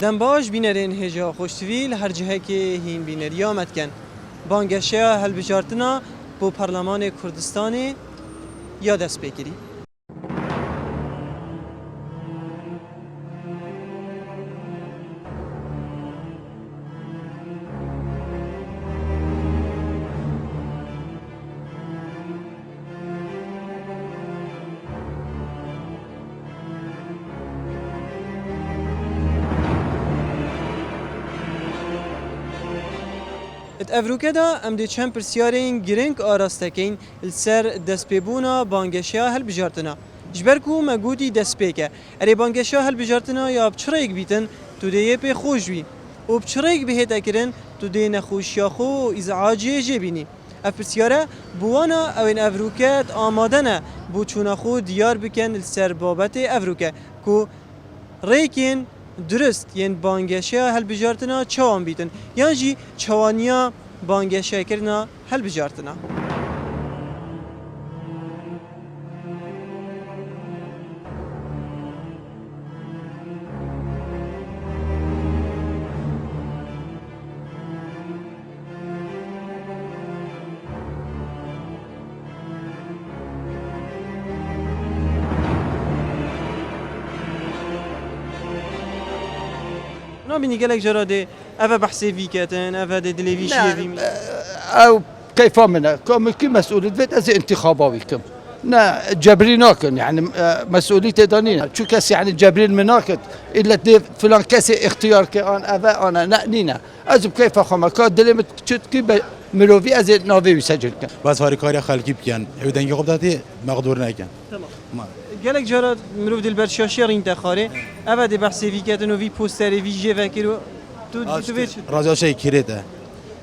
دم باش بینرین هجا خوشتویل هر جهه که هین بینری آمد کن بانگشه هل بجارتنا بو پارلمان کردستانی یا دست بگیری. ات افروکه دا ام دی چند پرسیارین گرنگ آراستکین السر دست پیبونا بانگشیا هل بجارتنا. جبرکو مگودی دست پیکه. اری بانگشیا هل بجارتنا یا بچرایک بیتن تو دیه پی خوش بی. و بچرایک بهت اکرن تو دی نخوشیا خو ازعاجی جبینی. اف پرسیاره بوانا او این افروکه آماده نه بو چون خو دیار بکن السر بابت افروکه کو ریکین درست ین بانگشیا هل بجارتنا چوان بیتن یان جی چوانیا بانگشیا کرنا هل بجارتنا. نبینی گلک جراده اوه بحثی وی کتن اوه دلیویشی وی می او كيف منا كم مسؤولية بيت از انتخاباوي كم نا جبريناكن يعني مسؤولية دانينا شو كاس يعني جبرين مناكت الا دي فلان كاس اختيار كان ابا انا نأنينا از كيف خما كاد دلمت كي ملوفي از ناوي يسجل كان بس هاري كاري خلقي بكن يودن يقبضاتي مقدور نكن تمام گلک جرات مروف دل برشاشی رین تخاره اوه دی بحثی وی کتن و وی پوستری وی جه وکیرو تو بیچ راجع شيء كريده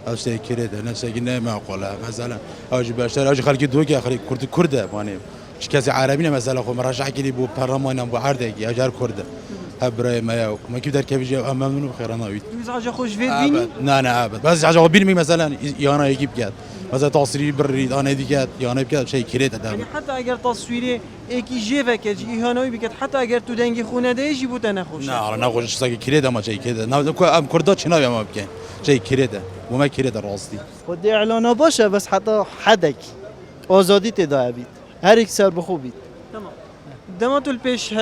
او شيء كريده نفس قلنا معقوله مثلا اجي بشتري اجي خلقي دوقي اخري كرده يعني مش كذا عربي مثلا خو مراجع كلي بو برلمان ابو عردقي اجار كرده هبراي ما كيف دار كيف جا امام خير انا ويت مزعج خوش فيت بيني لا ابد بس عجب بيني مثلا يانا يجيب قد مثلا تصويري بريد انا ديكات يانا بكذا شيء كريده ده يعني حتى اگر تصویری اکی جه وکه جی ایهانوی بکد حتی اگر تو دنگی خونه دیجی بوده نخوش نه نخوش ساگی كريده ما شيء كده ام كردات شنو ما بكين شيء كريده وما كريده راستي خودی اعلان باشه بس حتی حدک آزادی تداعی بید هر یک سر بخو بید تمام دماتول پیش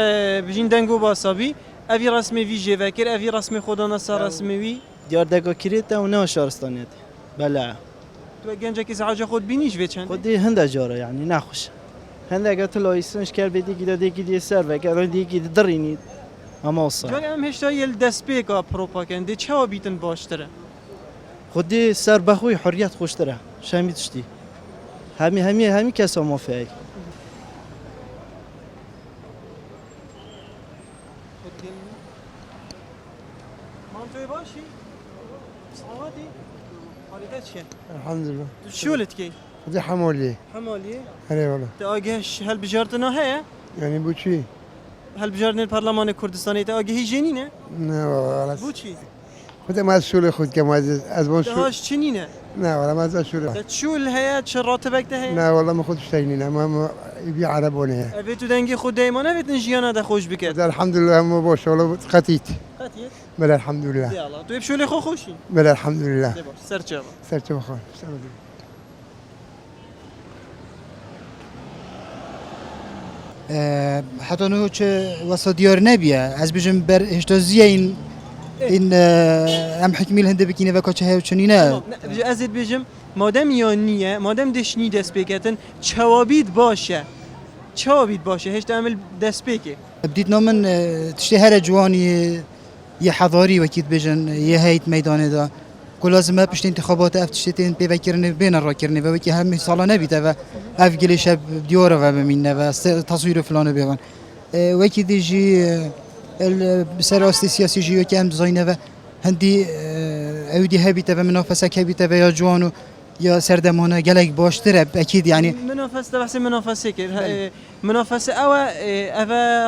بجین دنگو باسابی اوی رسمی وی جه وکر اوی رسمی خدا نصر رسمی وی دیار دگا کریت و نه شهرستانیت بله تو گنجه کی زعاج خود بینیش وچن خودی هند جاره یعنی نخوش هند اگر تو لایسنش کر بدی گیدا دیگه دی سر و اگر دیگه درینید اما اصلا جای هم هشتا یل دست پیکا پروپاگنده چه بیتن باشتره خودی سر بخوی حریت خوشتره شمی تشتی همی کسا موافقه مانتوی باشی صحواتی حالت چیه الحمد لله شولت کی هذه حمولي حمالیه هلا والله تا آگهش هل بجارتنا هه يعني بوشي هل بجارتن البرلمان کردستانی تا آگهی جنینه نه والله بو چی خود ما الشغل خود كم از بون شو دهاش چنینه نه والله ما از الشغل تا شول هه چه راتبک ده هه نه والله ما خودش تاينين ما يبي عربونه اوی تو دنگی خود دیمانه بیتن جیانا ده خوش بکد الحمد لله ما باش والله قتيت قطیه بلا الحمد لله یالا تو بشولی خو خوشی بلا الحمد لله ده باش سر چه سرت بخير حتی نو چه واسه دیار نبیه از بجم بر هشتازیه این ام حکمیل هنده بکینه و کاچه هاو چنینه ازت بجم مادم یا نیه مادم دشنی دست بکتن چوابید باشه هشت عمل دست بکه بديت نومن تشتي هر جواني يا حضاري وكيد بجن يا هيت ميدان دا كل لازم ما بشتي انتخابات اف تشتين بيفكرني بين الراكرني وكي هم صالا نبيت اف قلي شب ديور و بمين و تصوير فلان بيغن وكي ديجي السراست السياسي جيو كام ديزاين هندي اودي هبيت و منافسه كبيت يا جوانو یا سردمانه گلک باشتره اكيد يعني منافسه بحث منافسه كر منافسه او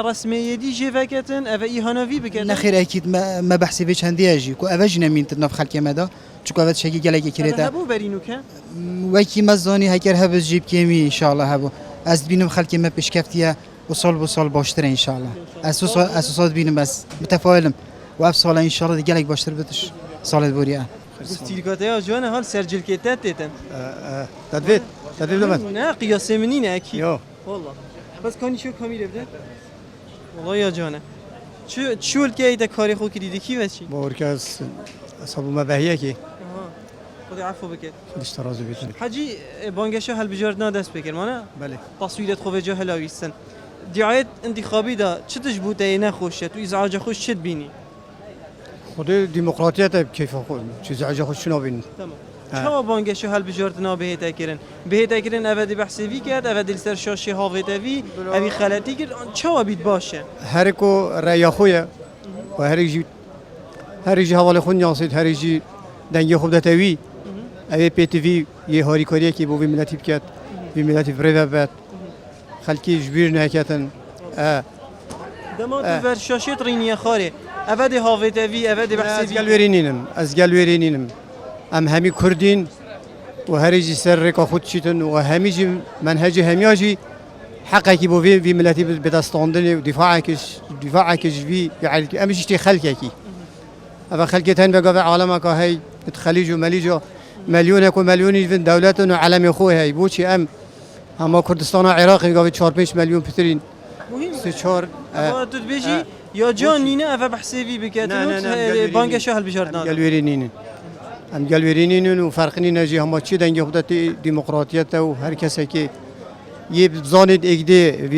رسميه دي جي فكتن او ايهانوي بكتن نخير اكيد ما بحثي فيش هندي اجي كو اوجنا مين تنف خلق مدا چكو اوت شكي گلك كريتا هبو برينو که وكي مزاني هكر هبز جيب كيمي ان شاء الله هبو از بينم خلق ما بشكفتيه وصل بصل باشتره ان شاء الله اساسات بينم بس متفائلم و اف سال ان شاء الله گلک باشتر بتش سال بوریا گفتیلکاته جوان حال سرجلکتات تیتن تدفيت لمن نه قیاس منینه اکی يو والله بس کنی شو کامیل بده والله یا جانه چول که ایده کاری خو کردی کی وچی بوركاس صابو ما بهيه كي خدي عفو بکت خدش ترازو بيتن حاجی بانگشه هل بجاردنا دست بکر مانه بله تصويرات خو جا هلاویستن دعاية انتخابي دا چه تجبوته نخوشه تو ازعاج خوش چه بینی خدي ديمقراطية كيف اقول شو زعجه خش شنو بين تمام چه بانگشه هل بجاردنا بهتا کرن بهتا کرن اودی بحثی وی کرد اودی سر شاشی هاویتا وی اوی خلطی کرد چه بید باشه هركو راي خويا وهريجي حوالي خون ياسيد هريجي دنگي خوب دتوي اوي بي تي في يهاري كوريا كي بو ملتي بكات بملتي بريفا بات خلكي جبير نهكاتن دما تو بر شاشی رینیه خاره اودی هاویتا وی اودی بحثی وی از قال ورينينم ام همي كردين وهريجي سر ريكا خود شيتن وهميجي منهجي همياجي حقك بو في ملتي بدستاندن ودفاعك في يعني امشي تي خلكك ابا خلكتين بقى عالمك هي خليج ومليجو مليونك ومليوني في دولتنا وعالم اخوي هي بوشي اما كردستان عراقي قاوي 4-5 مليون بترين مهم 4 تو تبيجي یا جان نینه اوه بحثی وی بکتن بانگشه هل بجاردنا قال ورينين ام قال ورينين وفرقني نجي هم تشي دنگي خودت ديمقراطيته و هر کسی که یه زاند اگده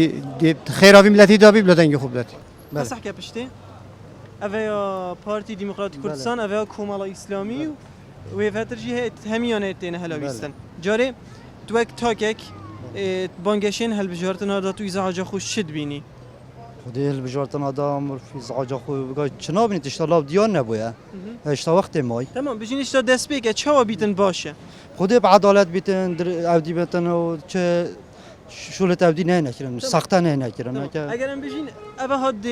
خیراوی ملتی دابی بلدنگی خوب داد بس احكي بشتي اوه بارتي ديمقراطي كردستان اوه كومالا اسلامي و فترجي هميانه تين هلاويستن جاري توك تاكك بانگشين هل بجاردنا دا تو ازعاج خوش شد بینی خدي البجارتن آدم في زعاج خو بقى چنا بني تشتغل ديان نبويا اشتا وقت ماي تمام بجين اشتا دست بيك چوا بيتن باشه خدي بعدالت بيتن اودي بيتن و چه شولت اودي نه نکرن سخته نه نکرن اگر هم بجين اوه هاد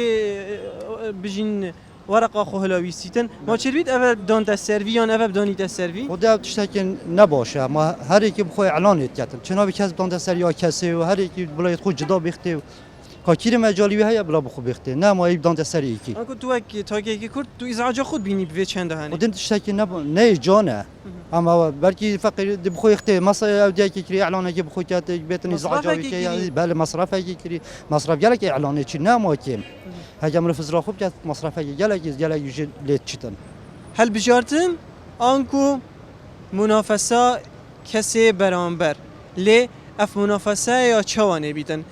بجين ورقه خو هلاويستن ما چه بيت اوه دان تسروي یا اوه بداني تسروي خدي او تشتكن نباشه ما هر یکی بخوای اعلان کردن چنا بکس دان تسر یا کسی و هر یکی بلایت خود جدا بخته کاکیر مجالی هیا بلا بخو بخته نه ما ایبدان دستری یکی اكو توك تاكي كرد تو ازعاج خود بيني بفي چند هاني خودن تشتكي نه جانه اما بلكي فقير دي بخو يختي مصر اودي كي اعلان كي بخو كات بيتن ازعاج كي بل مصرف كي مصرف جالك اعلان كي نه ما كيم هجم رفز را خوب كات مصرف جالك يجي لتشتن هل بجارتن انكو منافسه کسی برانبر لی اف منافسه یا چوانه بیتن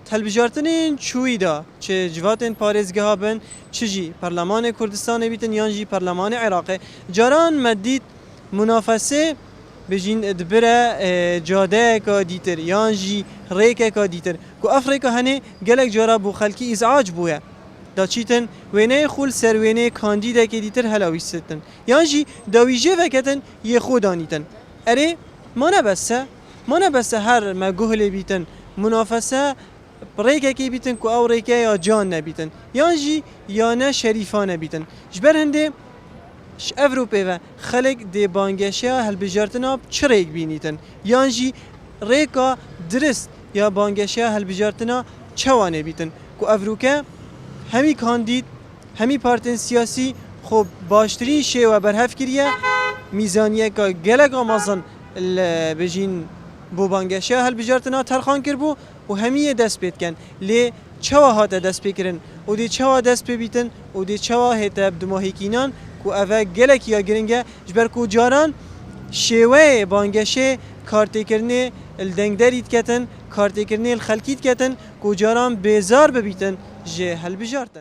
تلویزیون چوی دا چه جواتن پارێزگه ها بن چجی پارلمان کردستان بیتن یان جی پارلمان عراق جاران مدید منافسه بجین دبره جاده کا دیتر یان جی ریک کا دیتر کو افریقا هنه گلک جارا بو خلکی ازعاج بوه دا چیتن وینه خول سر وینه کاندیدا که دیتر هلاویستن یان جی داویجه وکتن یه خودانیتن اره ما نبسه هر مگوهل بیتن منافسه ریکه کی بیتن کو او ریکه یا جان نبیتن یان جی یا نه شریفانه بیتن جبر هنده اوروپا و خلق دی بانگشیا هل بجارتنا چریک بینیتن یان جی ریکا درست یا بانگشیا هل بجارتنا چوانه بیتن کو اوروپا همی کاندید همی پارتن سیاسی خب باشترین شی و برهف کریه میزانیه که گلگ آمازن بجین بو بانگشیا هل بجارتنا ترخان کر بو و همیه دست بید کن لی چوا هات دست بکرن و دی چوا دست ببیتن و دی چوا هیتا بدماهیکینان کو اوه گلک یا گرنگه جبر کو جاران شیوه بانگشه کارتی کرنه الدنگ دارید کتن کارتی کرنه الخلکیت کتن کو جاران بیزار ببیتن جه هل بجارتن